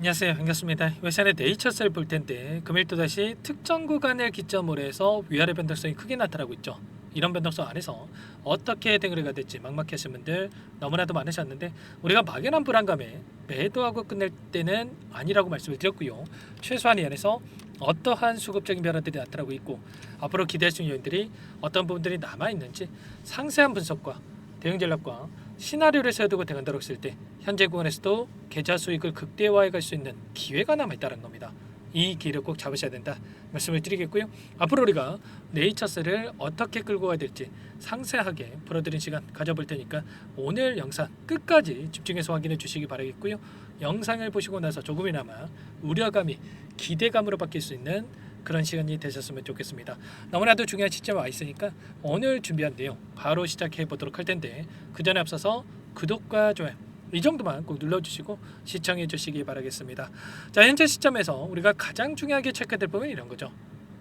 안녕하세요. 반갑습니다. 이번 시간에 네이처셀 볼 텐데 금일 또다시 특정 구간을 기점으로 해서 위아래 변동성이 크게 나타나고 있죠. 이런 변동성 안에서 어떻게 대응을 해야 될지 막막해 하신 분들 너무나도 많으셨는데 우리가 막연한 불안감에 매도하고 끝낼 때는 아니라고 말씀을 드렸고요. 최소한 이 안에서 어떠한 수급적인 변화들이 나타나고 있고 앞으로 기대할 수 있는 요인들이 어떤 부분들이 남아있는지 상세한 분석과 대응 전략과 시나리오를 세워두고 대응한다고 했을 때 현재 구간에서도 계좌 수익을 극대화해 갈 수 있는 기회가 남아있다는 겁니다. 이 기회를 꼭 잡으셔야 된다 말씀을 드리겠고요. 앞으로 우리가 네이처셀을 어떻게 끌고 가야 될지 상세하게 풀어드린 시간 가져볼 테니까 오늘 영상 끝까지 집중해서 확인해 주시기 바라겠고요. 영상을 보시고 나서 조금이나마 우려감이 기대감으로 바뀔 수 있는 그런 시간이 되셨으면 좋겠습니다. 너무나도 중요한 시점에 와 있으니까 오늘 준비한 내용 바로 시작해 보도록 할 텐데 그 전에 앞서서 구독과 좋아요 이 정도만 꼭 눌러주시고 시청해 주시기 바라겠습니다. 자, 현재 시점에서 우리가 가장 중요하게 체크될 부분은 이런 거죠.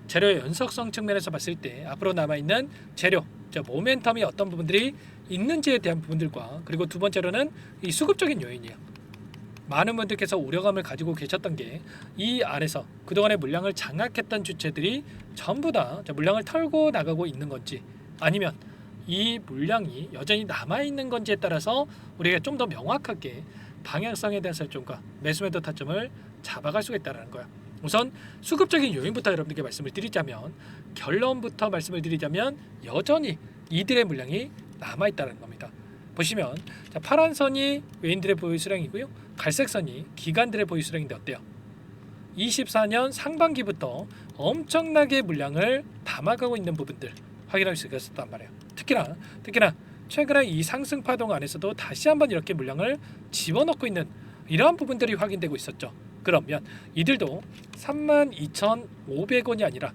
재료의 연속성 측면에서 봤을 때 앞으로 남아있는 재료, 모멘텀이 어떤 부분들이 있는지에 대한 부분들과 그리고 두 번째로는 이 수급적인 요인이에요. 많은 분들께서 우려감을 가지고 계셨던 게 이 안에서 그동안의 물량을 장악했던 주체들이 전부 다 물량을 털고 나가고 있는 건지 아니면 이 물량이 여전히 남아있는 건지에 따라서 우리가 좀 더 명확하게 방향성에 대한 설정과 매수매도 타점을 잡아갈 수가 있다는 거야. 우선 수급적인 요인부터 여러분들께 말씀을 드리자면 결론부터 말씀을 드리자면 여전히 이들의 물량이 남아있다는 겁니다. 보시면 파란 선이 외인들의 보유 수량이고요. 갈색 선이 기관들의 보유 수량인데 어때요? 24년 상반기부터 엄청나게 물량을 담아가고 있는 부분들 확인할 수 있었단 말이에요. 특히나 최근에 이 상승 파동 안에서도 다시 한번 이렇게 물량을 집어넣고 있는 이러한 부분들이 확인되고 있었죠. 그러면 이들도 32,500원이 아니라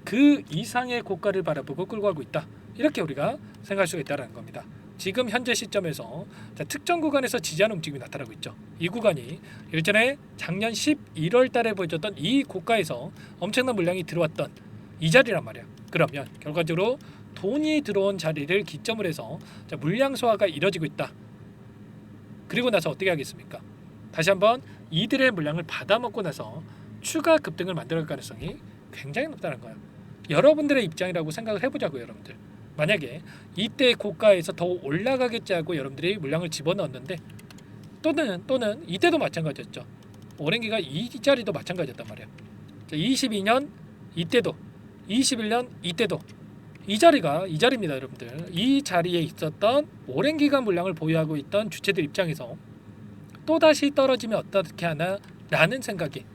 그 이상의 고가를 바라보고 끌고 가고 있다. 이렇게 우리가 생각할 수가 있다는 겁니다. 지금 현재 시점에서 특정 구간에서 지지하는 움직임이 나타나고 있죠. 이 구간이 일전에 작년 11월 달에 보여줬던 이 고가에서 엄청난 물량이 들어왔던 이 자리란 말이야. 그러면 결과적으로 돈이 들어온 자리를 기점으로 해서 물량 소화가 이뤄지고 있다. 그리고 나서 어떻게 하겠습니까? 다시 한번 이들의 물량을 받아먹고 나서 추가 급등을 만들어갈 가능성이 굉장히 높다는 거야. 여러분들의 입장이라고 생각을 해보자고요. 여러분들 만약에 이때 고가에서 더 올라가겠지 하고 여러분들이 물량을 집어넣었는데 또는 이때도 마찬가지였죠. 오랜기가 이 자리도 마찬가지였단 말이야. 22년 이때도 21년 이때도 이 자리입니다. 여러분들 이 자리에 있었던 오랜 기간 물량을 보유하고 있던 주체들 입장에서 또다시 떨어지면 어떻게 하나 라는 생각이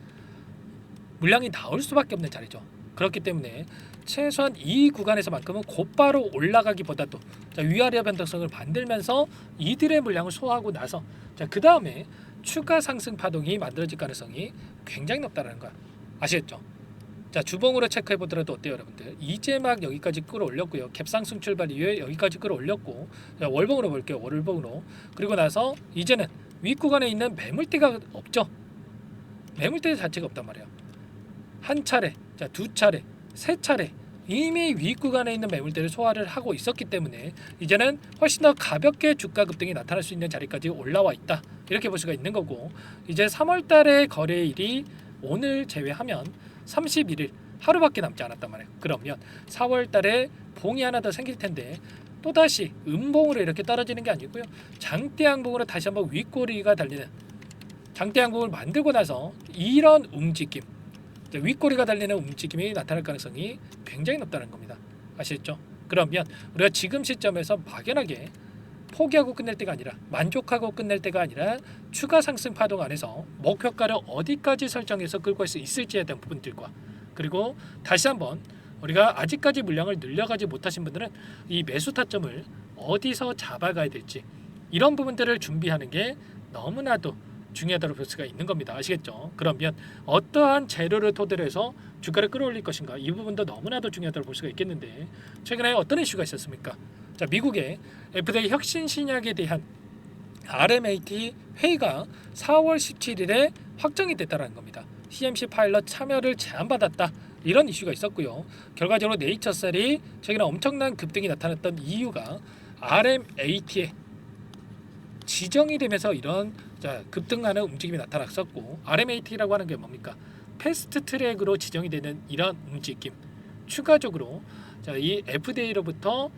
물량이 나올 수밖에 없는 자리죠. 그렇기 때문에 최소한 이 구간에서만큼은 곧바로 올라가기보다도 위아래 변동성을 만들면서 이들의 물량을 소화하고 나서 그 다음에 추가 상승 파동이 만들어질 가능성이 굉장히 높다는 거야. 아시겠죠? 자, 주봉으로 체크해 보더라도 어때요, 여러분들? 이제 막 여기까지 끌어올렸고요. 갭상승 출발 이후에 여기까지 끌어올렸고, 자, 월봉으로 볼게요. 월봉으로. 그리고 나서 이제는 윗구간에 있는 매물대가 없죠. 매물대 자체가 없단 말이야. 한 차례, 두 차례, 세 차례 이미 윗구간에 있는 매물대를 소화를 하고 있었기 때문에 이제는 훨씬 더 가볍게 주가 급등이 나타날 수 있는 자리까지 올라와 있다. 이렇게 볼 수가 있는 거고, 이제 3월달의 거래일이 오늘 제외하면 31일 하루밖에 남지 않았단 말이에요. 그러면 4월달에 봉이 하나 더 생길 텐데 또다시 음봉으로 이렇게 떨어지는 게 아니고요. 장대양봉으로 다시 한번 윗꼬리가 달리는 장대양봉을 만들고 나서 이런 움직임, 윗꼬리가 달리는 움직임이 나타날 가능성이 굉장히 높다는 겁니다. 아시겠죠? 그러면 우리가 지금 시점에서 막연하게 포기하고 끝낼 때가 아니라 만족하고 끝낼 때가 아니라 추가 상승 파동 안에서 목표가를 어디까지 설정해서 끌고 갈 수 있을지에 대한 부분들과 그리고 다시 한번 우리가 아직까지 물량을 늘려가지 못하신 분들은 이 매수 타점을 어디서 잡아가야 될지 이런 부분들을 준비하는 게 너무나도 중요하다고 볼 수가 있는 겁니다. 아시겠죠? 그러면 어떠한 재료를 토대로 해서 주가를 끌어올릴 것인가 이 부분도 너무나도 중요하다고 볼 수가 있겠는데 최근에 어떤 이슈가 있었습니까? 자, 미국의 FDA 혁신 신약에 대한 RMAT 회의가 4월 17일에 확정이 됐다는 겁니다. CMC 파일럿 참여를 제안받았다. 이런 이슈가 있었고요. 결과적으로 네이처셀이 최근에 엄청난 급등이 나타났던 이유가 RMAT의 지정이 되면서 이런 급등하는 움직임이 나타났었고, RMAT라고 하는 게 뭡니까? 패스트 트랙으로 지정이 되는 이런 움직임. 추가적으로 이 FDA로부터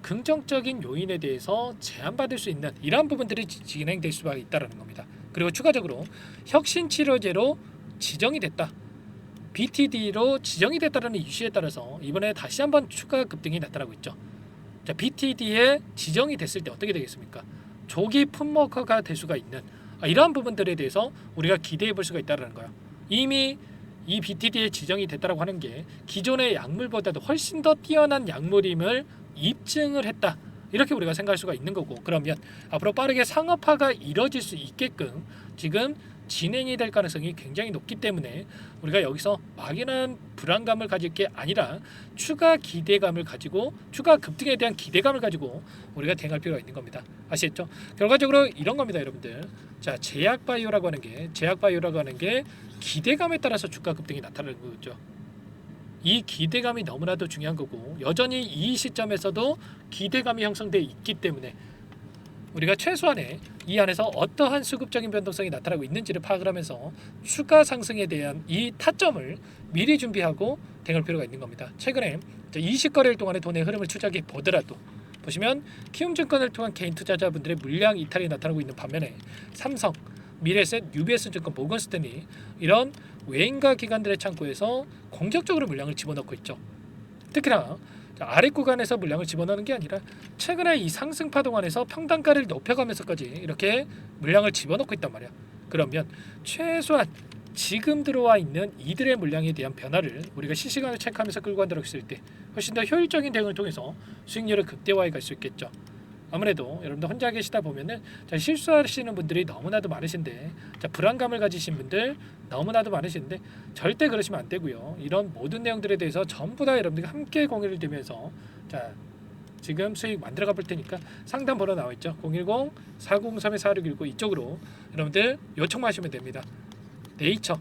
긍정적인 요인에 대해서 제한받을 수 있는 이러한 부분들이 진행될 수가 있다는 겁니다. 그리고 추가적으로 혁신치료제로 지정이 됐다, BTD로 지정이 됐다는 이슈에 따라서 이번에 다시 한번 추가 급등이 나타나고 있죠. BTD에 지정이 됐을 때 어떻게 되겠습니까? 조기 품목화가 될 수가 있는 이러한 부분들에 대해서 우리가 기대해 볼 수가 있다는 거예요. 이미 이 BTD에 지정이 됐다고 하는 게 기존의 약물보다도 훨씬 더 뛰어난 약물임을 입증을 했다, 이렇게 우리가 생각할 수가 있는 거고, 그러면 앞으로 빠르게 상업화가 이뤄질 수 있게끔 지금 진행이 될 가능성이 굉장히 높기 때문에 우리가 여기서 막연한 불안감을 가질 게 아니라 추가 기대감을 가지고, 추가 급등에 대한 기대감을 가지고 우리가 대응할 필요가 있는 겁니다. 아시겠죠? 결과적으로 이런 겁니다, 여러분들. 제약바이오라고 하는 게 기대감에 따라서 주가 급등이 나타나는 거죠. 이 기대감이 너무나도 중요한 거고, 여전히 이 시점에서도 기대감이 형성되어 있기 때문에 우리가 최소한의 이 안에서 어떠한 수급적인 변동성이 나타나고 있는지를 파악을 하면서 추가 상승에 대한 이 타점을 미리 준비하고 대응할 필요가 있는 겁니다. 최근에 20거래일 동안의 돈의 흐름을 추적해 보더라도 보시면 키움증권을 통한 개인 투자자분들의 물량 이탈이 나타나고 있는 반면에 삼성, 미래에셋, UBS증권, 모건스탠리 이런 외인가 기관들의 창고에서 공격적으로 물량을 집어넣고 있죠. 특히나 아래 구간에서 물량을 집어넣는 게 아니라 최근에 이 상승 파동 안에서 평단가를 높여가면서까지 이렇게 물량을 집어넣고 있단 말이야. 그러면 최소한 지금 들어와 있는 이들의 물량에 대한 변화를 우리가 실시간으로 체크하면서 끌고 간다고 했을 때 훨씬 더 효율적인 대응을 통해서 수익률을 극대화해 갈 수 있겠죠. 아무래도 여러분들 혼자 계시다 보면은 실수하시는 분들이 너무나도 많으신데, 불안감을 가지신 분들 너무나도 많으신데 절대 그러시면 안 되고요. 이런 모든 내용들에 대해서 전부 다 여러분들과 함께 공유를 드리면서 지금 수익 만들어가 볼 테니까 상담 번호 나와 있죠. 010-403-4619 이쪽으로 여러분들 요청만 하시면 됩니다. 네이처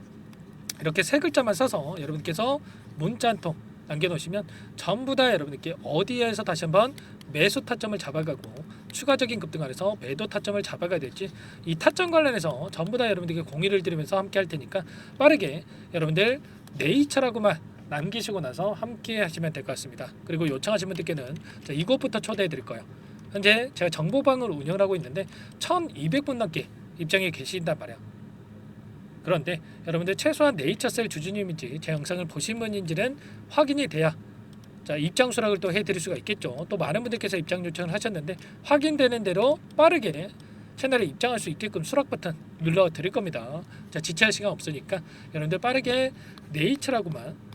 이렇게 세 글자만 써서 여러분께서 문자 한 통 남겨놓으시면 전부 다 여러분들께 어디에서 다시 한번 매수 타점을 잡아가고 추가적인 급등 안에서 매도 타점을 잡아가야 될지, 이 타점 관련해서 전부 다 여러분들께 공유를 드리면서 함께 할 테니까 빠르게 여러분들 네이처라고만 남기시고 나서 함께 하시면 될 것 같습니다. 그리고 요청하신 분들께는 이곳부터 초대해 드릴 거예요. 현재 제가 정보방을 운영하고 있는데 1200분 넘게 입장에 계신단 말이야. 그런데 여러분들 최소한 네이처셀 주주님인지 제 영상을 보신 분인지는 확인이 돼야 입장 수락을 또 해드릴 수가 있겠죠. 또 많은 분들께서 입장 요청을 하셨는데 확인되는 대로 빠르게 채널에 입장할 수 있게끔 수락 버튼 눌러 드릴 겁니다. 지체할 시간 없으니까 여러분들 빠르게 네이처라고만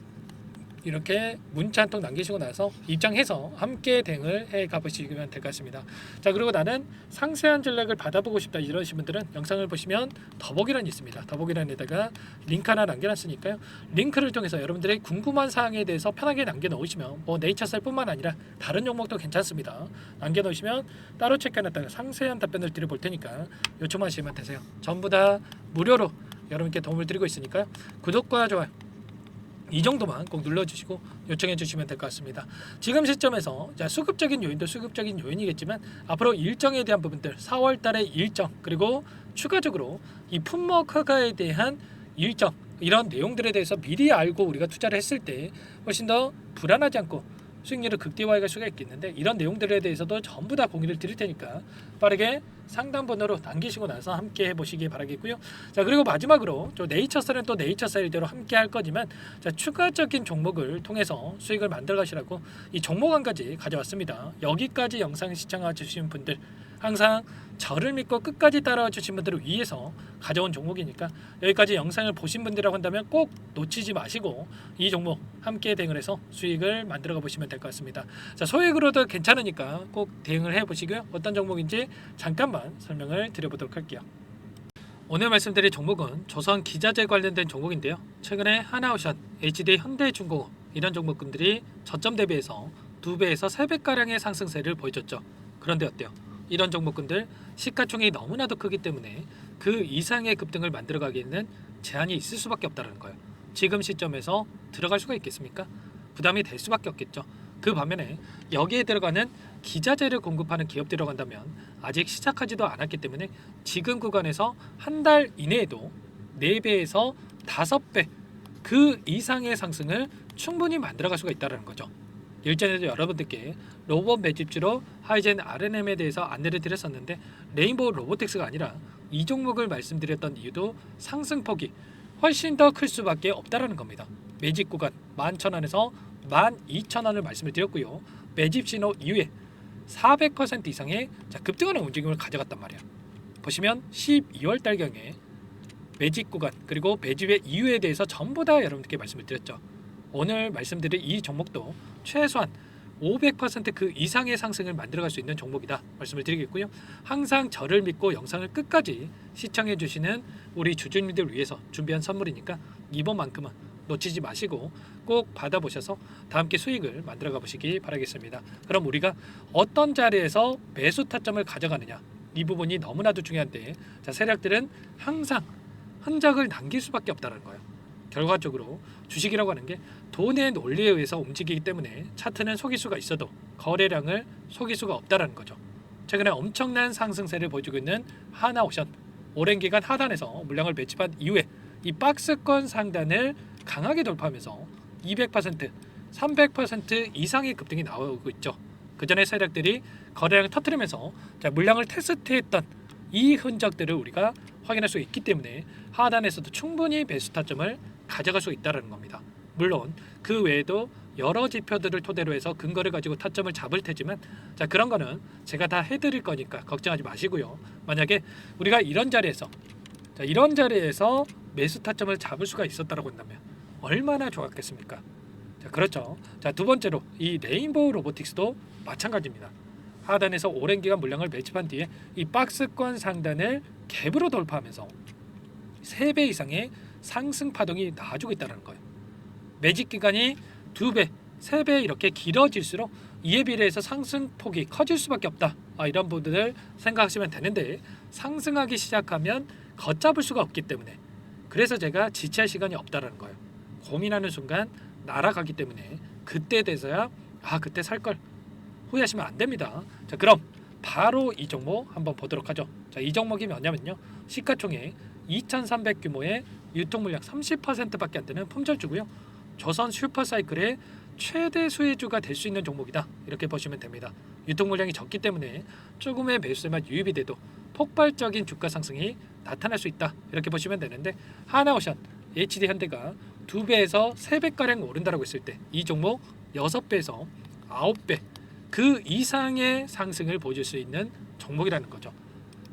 이렇게 문자 한 통 남기시고 나서 입장해서 함께 대응을 해 가보시면 될 것 같습니다. 그리고 나는 상세한 전략을 받아보고 싶다 이러신 분들은 영상을 보시면 더보기란이 있습니다. 더보기란에다가 링크 하나 남겨놨으니까요. 링크를 통해서 여러분들의 궁금한 사항에 대해서 편하게 남겨놓으시면 네이처셀뿐만 아니라 다른 종목도 괜찮습니다. 남겨놓으시면 따로 체크해놨다가 상세한 답변을 드려볼 테니까 요청만 하시면 되세요. 전부 다 무료로 여러분께 도움을 드리고 있으니까요. 구독과 좋아요 이 정도만 꼭 눌러주시고 요청해 주시면 될 것 같습니다. 지금 시점에서 수급적인 요인도 수급적인 요인이겠지만 앞으로 일정에 대한 부분들 4월 달의 일정, 그리고 추가적으로 이 품목 허가에 대한 일정, 이런 내용들에 대해서 미리 알고 우리가 투자를 했을 때 훨씬 더 불안하지 않고 수익률을 극대화해 갈 수가 있겠는데, 이런 내용들에 대해서도 전부 다 공유를 드릴 테니까 빠르게 상담 번호로 남기시고 나서 함께 해보시기 바라겠고요. 그리고 마지막으로 네이처셀은 또 네이처셀대로 함께 할 거지만 추가적인 종목을 통해서 수익을 만들어 가시라고 이 종목 한 가지 가져왔습니다. 여기까지 영상 시청해 주신 분들, 항상 저를 믿고 끝까지 따라와 주신 분들을 위해서 가져온 종목이니까 여기까지 영상을 보신 분들이라고 한다면 꼭 놓치지 마시고 이 종목 함께 대응을 해서 수익을 만들어 보시면 될 것 같습니다. 소액으로도 괜찮으니까 꼭 대응을 해 보시고요. 어떤 종목인지 잠깐만 설명을 드려보도록 할게요. 오늘 말씀드릴 종목은 조선 기자재 관련된 종목인데요. 최근에 하나오션, HD 현대중공업 이런 종목군들이 저점 대비해서 2배에서 3배가량의 상승세를 보여줬죠. 그런데 어때요? 이런 종목군들 시가총액이 너무나도 크기 때문에 그 이상의 급등을 만들어가기에는 제한이 있을 수밖에 없다는 거예요. 지금 시점에서 들어갈 수가 있겠습니까? 부담이 될 수밖에 없겠죠. 그 반면에 여기에 들어가는 기자재를 공급하는 기업들이라고 한다면 아직 시작하지도 않았기 때문에 지금 구간에서 한 달 이내에도 4배에서 5배 그 이상의 상승을 충분히 만들어갈 수가 있다는 거죠. 일전에도 여러분들께 로봇 매집주로 하이젠 R&M에 대해서 안내를 드렸었는데 레인보우 로보틱스가 아니라 이 종목을 말씀드렸던 이유도 상승폭이 훨씬 더 클 수밖에 없다라는 겁니다. 매집 구간 11,000원에서 12,000원을 말씀을 드렸고요. 매집 신호 이후에 400% 이상의 급등하는 움직임을 가져갔단 말이야. 보시면 12월 달경에 매집 구간 그리고 매집의 이유에 대해서 전부 다 여러분들께 말씀을 드렸죠. 오늘 말씀드린 이 종목도 최소한 500%그 이상의 상승을 만들어갈 수 있는 종목이다 말씀을 드리겠고요. 항상 저를 믿고 영상을 끝까지 시청해 주시는 우리 주주님들 위해서 준비한 선물이니까 이번만큼은 놓치지 마시고 꼭 받아보셔서 다 함께 수익을 만들어가 보시기 바라겠습니다. 그럼 우리가 어떤 자리에서 매수 타점을 가져가느냐 이 부분이 너무나도 중요한데 세력들은 항상 흔적을 남길 수밖에 없다는 거예요. 결과적으로 주식이라고 하는 게 돈의 논리에 의해서 움직이기 때문에 차트는 속일 수가 있어도 거래량을 속일 수가 없다는 거죠. 최근에 엄청난 상승세를 보여주고 있는 하나오션 오랜 기간 하단에서 물량을 매집한 이후에 이 박스권 상단을 강하게 돌파하면서 200%, 300% 이상의 급등이 나오고 있죠. 그 전에 세력들이 거래량을 터뜨리면서 물량을 테스트했던 이 흔적들을 우리가 확인할 수 있기 때문에 하단에서도 충분히 매수 타점을 가져갈 수 있다는 겁니다. 물론 그 외에도 여러 지표들을 토대로 해서 근거를 가지고 타점을 잡을 테지만 그런 거는 제가 다 해드릴 거니까 걱정하지 마시고요. 만약에 우리가 이런 자리에서 매수 타점을 잡을 수가 있었다고 한다면 얼마나 좋았겠습니까? 그렇죠. 두 번째로 이 레인보우 로보틱스도 마찬가지입니다. 하단에서 오랜 기간 물량을 매집한 뒤에 이 박스권 상단을 갭으로 돌파하면서 3배 이상의 상승 파동이 나와주고 있다는 거예요. 매집 기간이 2배, 3배 이렇게 길어질수록 이에 비례해서 상승폭이 커질 수밖에 없다. 이런 부분을 생각하시면 되는데 상승하기 시작하면 걷잡을 수가 없기 때문에 그래서 제가 지체할 시간이 없다는 거예요. 고민하는 순간 날아가기 때문에 그때 돼서야 그때 살 걸 후회하시면 안 됩니다. 그럼 바로 이 종목 한번 보도록 하죠. 이 종목이 뭐냐면요. 시가총액 2,300 규모의 유통 물량 30%밖에 안 되는 품절주고요. 조선 슈퍼사이클의 최대 수혜주가 될 수 있는 종목이다. 이렇게 보시면 됩니다. 유통 물량이 적기 때문에 조금의 매수세만 유입이 돼도 폭발적인 주가 상승이 나타날 수 있다. 이렇게 보시면 되는데 하나오션, HD현대가 2배에서 3배가량 오른다라고 했을 때 이 종목 6배에서 9배 그 이상의 상승을 보여줄 수 있는 종목이라는 거죠.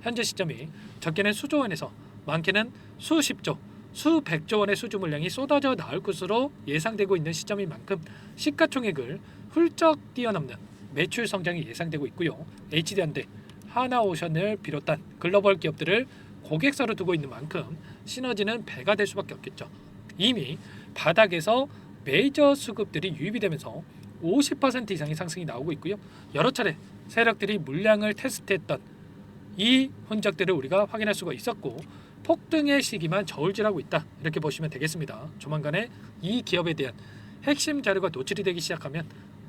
현재 시점이 적게는 수조 원에서 많게는 수십조, 수백조 원의 수주 물량이 쏟아져 나올 것으로 예상되고 있는 시점인 만큼 시가총액을 훌쩍 뛰어넘는 매출 성장이 예상되고 있고요. HD현대, 하나오션을 비롯한 글로벌 기업들을 고객사로 두고 있는 만큼 시너지는 배가 될 수밖에 없겠죠. 이미 바닥에서 메이저 수급들이 유입이 되면서 50% 이상의 상승이 나오고 있고요. 여러 차례 세력들이 물량을 테스트했던 이 흔적들을 우리가 확인할 수가 있었고 폭등의 시기만 저울질하고 있다. 이렇게 보시면 되겠습니다. 조만간에 이 기업에 대한 핵심 자료가 노출이 되기 시작하면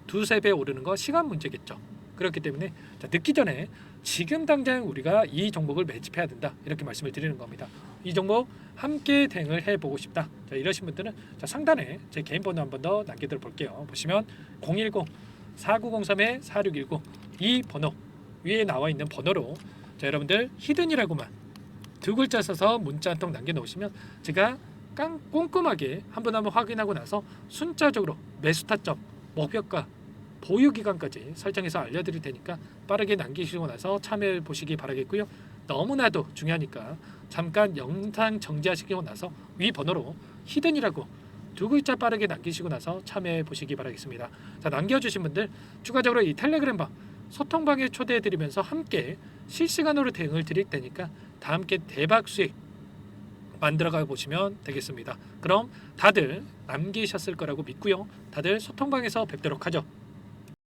2-3배 오르는 거 시간 문제겠죠. 그렇기 때문에 늦기 전에 지금 당장 우리가 이 종목을 매집해야 된다. 이렇게 말씀을 드리는 겁니다. 이 종목 함께 대응을 해보고 싶다. 이러신 분들은 상단에 제 개인 번호 한 번 더 남겨드려 볼게요. 보시면 010-4903-4619 이 번호 위에 나와 있는 번호로 여러분들 히든이라고만 2글자 써서 문자 한 통 남겨놓으시면 제가 꼼꼼하게 한 번 확인하고 나서 순차적으로 매수 타점, 목표가, 보유 기간까지 설정해서 알려드릴 테니까 빠르게 남기시고 나서 참여해 보시기 바라겠고요. 너무나도 중요하니까 잠깐 영상 정지하시고 나서 위 번호로 히든이라고 2글자 빠르게 남기시고 나서 참여해 보시기 바라겠습니다. 남겨주신 분들 추가적으로 이 텔레그램방 소통방에 초대해 드리면서 함께 실시간으로 대응을 드릴 테니까 다 함께 대박 수익 만들어가 보시면 되겠습니다. 그럼 다들 남기셨을 거라고 믿고요. 다들 소통방에서 뵙도록 하죠.